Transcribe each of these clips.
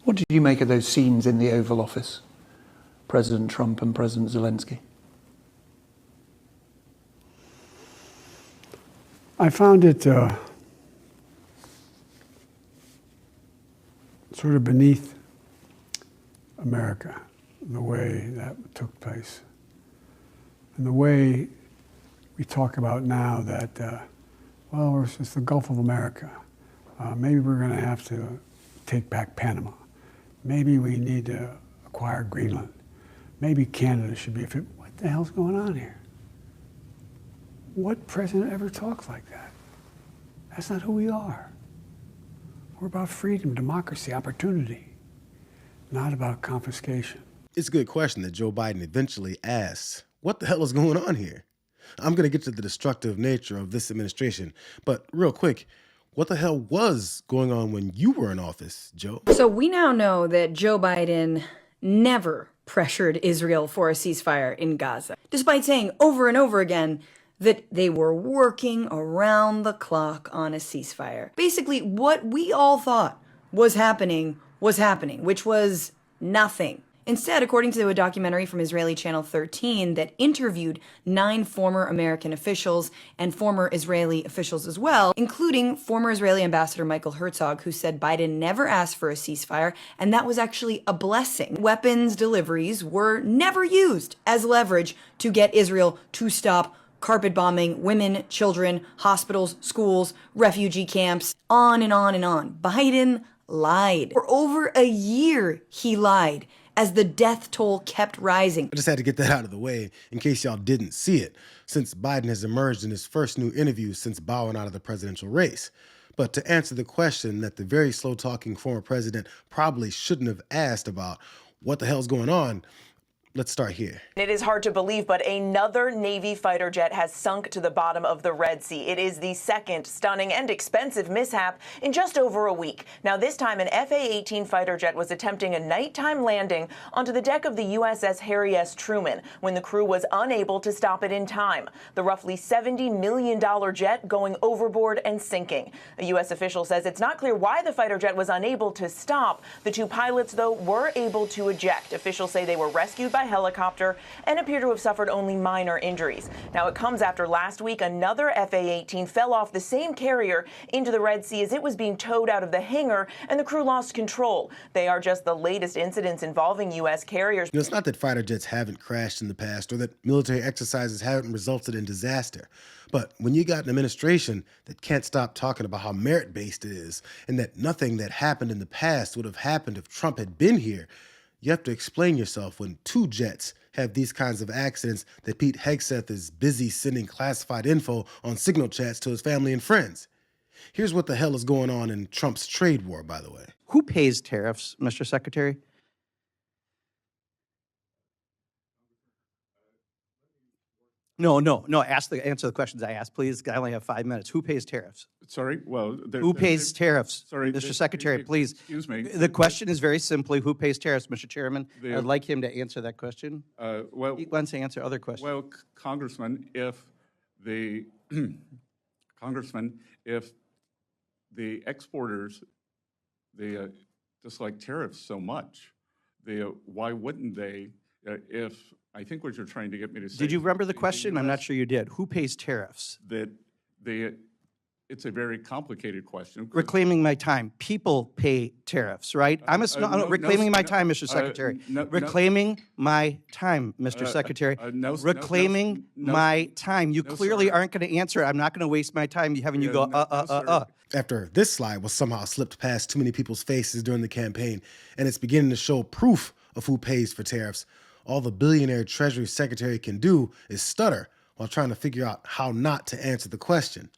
What did you make of those scenes in the Oval Office? President Trump and President Zelensky? I found it sort of beneath America, the way that took place. And the way we talk about now that, well, it's just the Gulf of America. Maybe we're going to have to take back Panama. Maybe we need to acquire Greenland. Maybe Canada should be. What the hell's going on here? What president ever talks like that? That's not who we are. We're about freedom, democracy, opportunity, not about confiscation. It's a good question that Joe Biden eventually asks, what the hell is going on here? I'm going to get to the destructive nature of this administration, but real quick, what the hell was going on when you were in office, Joe? So we now know that Joe Biden never pressured Israel for a ceasefire in Gaza, despite saying over and over again that they were working around the clock on a ceasefire. Basically, what we all thought was happening, which was nothing. Instead, according to a documentary from Israeli Channel 13 that interviewed 9 former American officials and former Israeli officials as well, including former Israeli Ambassador Michael Herzog, who said Biden never asked for a ceasefire, and that was actually a blessing. Weapons deliveries were never used as leverage to get Israel to stop carpet bombing women, children, hospitals, schools, refugee camps, on and on and on. Biden lied. For over a year, he lied as the death toll kept rising. I just had to get that out of the way in case y'all didn't see it, since Biden has emerged in his first new interview since bowing out of the presidential race. But to answer the question that the very slow-talking former president probably shouldn't have asked about what the hell's going on, let's start here. It is hard to believe, but another Navy fighter jet has sunk to the bottom of the Red Sea. It is the second stunning and expensive mishap in just over a week. Now, this time, an FA-18 fighter jet was attempting a nighttime landing onto the deck of the USS Harry S. Truman when the crew was unable to stop it in time. The roughly $70 million jet going overboard and sinking. A U.S. official says it's not clear why the fighter jet was unable to stop. The 2 pilots, though, were able to eject. Officials say they were rescued by helicopter and appear to have suffered only minor injuries. Now, it comes after last week another FA-18 fell off the same carrier into the Red Sea as it was being towed out of the hangar, and the crew lost control. They are just the latest incidents involving U.S. carriers. It's not that fighter jets haven't crashed in the past or that military exercises haven't resulted in disaster. But when you got an administration that can't stop talking about how merit-based it is and that nothing that happened in the past would have happened if Trump had been here, you have to explain yourself when 2 jets have these kinds of accidents that Pete Hegseth is busy sending classified info on signal chats to his family and friends. Here's what the hell is going on in Trump's trade war, by the way. Who pays tariffs, Mr. Secretary? No. Answer the questions I asked, please. I only have 5 minutes. Who pays tariffs? Sorry? Well, who pays tariffs? Sorry, Mr. Secretary, please. Excuse me. The question is very simply, who pays tariffs, Mr. Chairman? I'd like him to answer that question. Well, He wants to answer other questions. well, Congressman, if the exporters, they dislike tariffs so much, why wouldn't they? If I think what you're trying to get me to say. Did you remember the question? I'm not sure you did. Who pays tariffs? It's a very complicated question. Reclaiming my time. People pay tariffs, right? Reclaiming my time, Mr. Secretary. Reclaiming my time, Mr. Secretary. Reclaiming my time. You clearly aren't going to answer it. I'm not going to waste my time having you go, After this slide was somehow slipped past too many people's faces during the campaign, and it's beginning to show proof of who pays for tariffs, all the billionaire Treasury Secretary can do is stutter while trying to figure out how not to answer the question.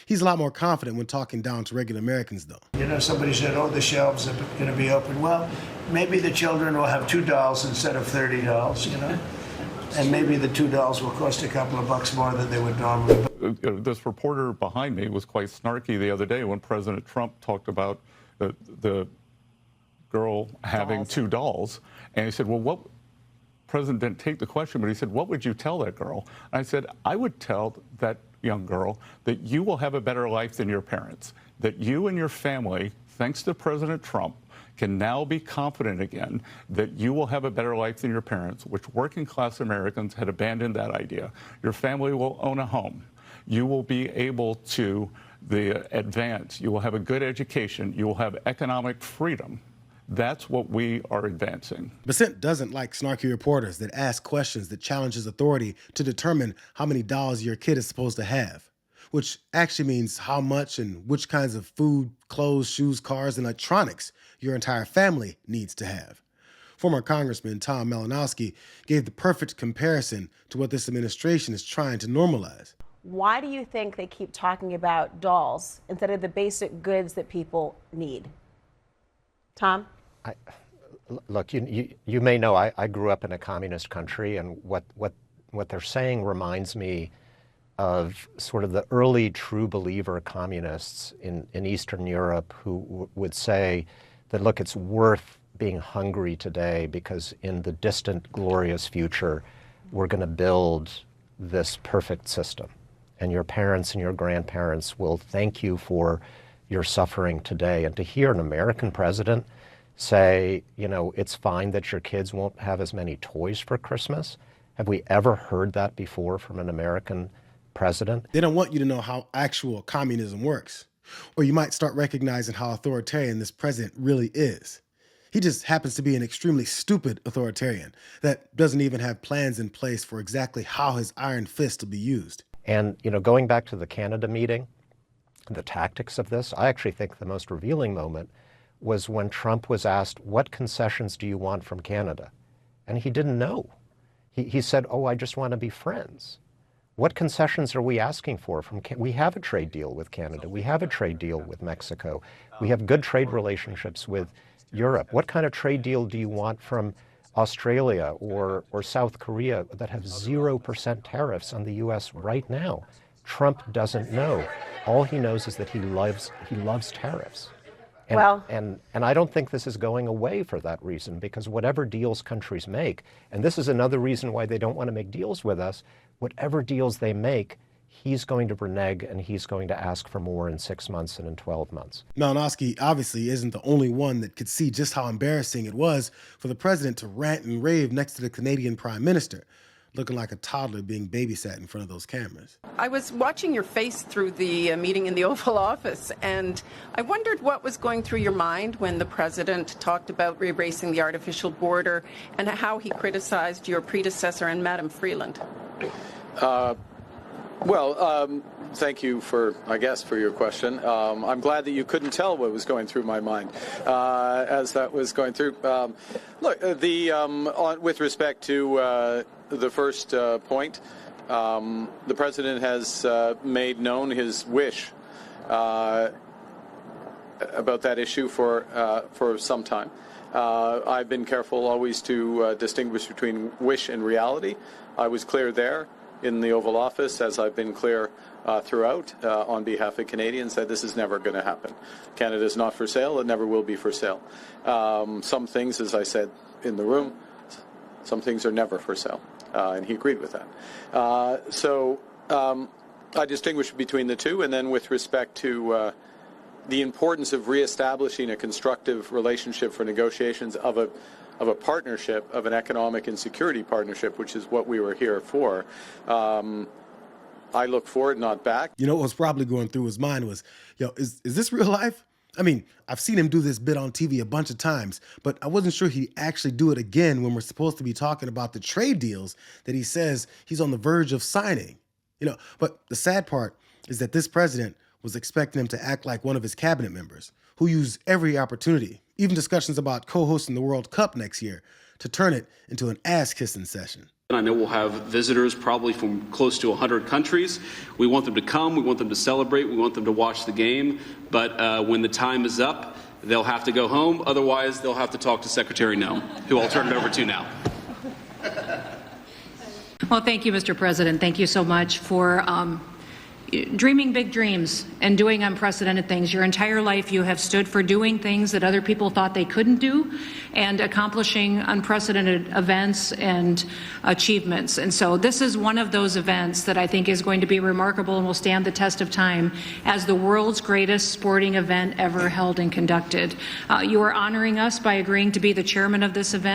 He's a lot more confident when talking down to regular Americans, though. You know, somebody said, oh, the shelves are going to be open. Well, maybe the children will have $2 instead of $30, you know? And maybe the $2 will cost a couple of bucks more than they would normally. This reporter behind me was quite snarky the other day when President Trump talked about the girl having 2 dolls. And he said, well, what? President didn't take the question, but he said, what would you tell that girl? And I said, I would tell that young girl that you will have a better life than your parents, that you and your family, thanks to President Trump, can now be confident again that you will have a better life than your parents, which working class Americans had abandoned that idea. Your family will own a home. You will be able to advance. You will have a good education. You will have economic freedom. That's what we are advancing. Bissett doesn't like snarky reporters that ask questions that challenges authority to determine how many dollars your kid is supposed to have, which actually means how much and which kinds of food, clothes, shoes, cars, and electronics your entire family needs to have. Former Congressman Tom Malinowski gave the perfect comparison to what this administration is trying to normalize. Why do you think they keep talking about dolls instead of the basic goods that people need? Tom? Look, you may know I grew up in a communist country, and what they're saying reminds me of sort of the early true believer communists in Eastern Europe who would say that, look, it's worth being hungry today because in the distant, glorious future, we're going to build this perfect system. And your parents and your grandparents will thank you for your suffering today. And to hear an American president say, you know, it's fine that your kids won't have as many toys for Christmas. Have we ever heard that before from an American president? They don't want you to know how actual communism works. Or you might start recognizing how authoritarian this president really is. He just happens to be an extremely stupid authoritarian that doesn't even have plans in place for exactly how his iron fist will be used. And, you know, going back to the Canada meeting, the tactics of this, I actually think the most revealing moment was when Trump was asked, what concessions do you want from Canada? And he didn't know. He said, oh, I just want to be friends. What concessions are we asking for from Canada? We have a trade deal with Canada. We have a trade deal with Mexico. We have good trade relationships with Europe. What kind of trade deal do you want from Australia or South Korea that have 0% tariffs on the U.S. right now? Trump doesn't know. All he knows is that he loves tariffs. And I don't think this is going away for that reason, because whatever deals countries make, and this is another reason why they don't want to make deals with us, whatever deals they make, he's going to renege and he's going to ask for more in 6 months and in 12 months. Malinowski obviously isn't the only one that could see just how embarrassing it was for the president to rant and rave next to the Canadian Prime Minister, looking like a toddler being babysat in front of those cameras. I was watching your face through the meeting in the Oval Office, and I wondered what was going through your mind when the president talked about erasing the artificial border and how he criticized your predecessor and Madam Freeland. Thank you for your question. I'm glad that you couldn't tell what was going through my mind as that was going through. With respect to the first point, the president has made known his wish about that issue for some time. I've been careful always to distinguish between wish and reality. I was clear there in the Oval Office, as I've been clear throughout on behalf of Canadians, that this is never going to happen. Canada is not for sale. It never will be for sale. Some things, as I said in the room, some things are never for sale. And he agreed with that. So I distinguish between the two. And then with respect to the importance of reestablishing a constructive relationship for negotiations of a partnership, of an economic and security partnership, which is what we were here for, I look forward, not back. You know what was probably going through his mind was, is this real life? I mean, I've seen him do this bit on TV a bunch of times, but I wasn't sure he'd actually do it again when we're supposed to be talking about the trade deals that he says he's on the verge of signing. But the sad part is that this president was expecting him to act like one of his cabinet members who use every opportunity, even discussions about co-hosting the World Cup next year, to turn it into an ass-kissing session. I know we'll have visitors probably from close to 100 countries. We want them to come, we want them to celebrate, we want them to watch the game, but when the time is up, they'll have to go home. Otherwise, they'll have to talk to Secretary Noem, who I'll turn it over to now. Well, thank you, Mr. President. Thank you so much for dreaming big dreams and doing unprecedented things. Your entire life you have stood for doing things that other people thought they couldn't do and accomplishing unprecedented events and achievements. And so this is one of those events that I think is going to be remarkable and will stand the test of time as the world's greatest sporting event ever held and conducted. You are honoring us by agreeing to be the chairman of this event.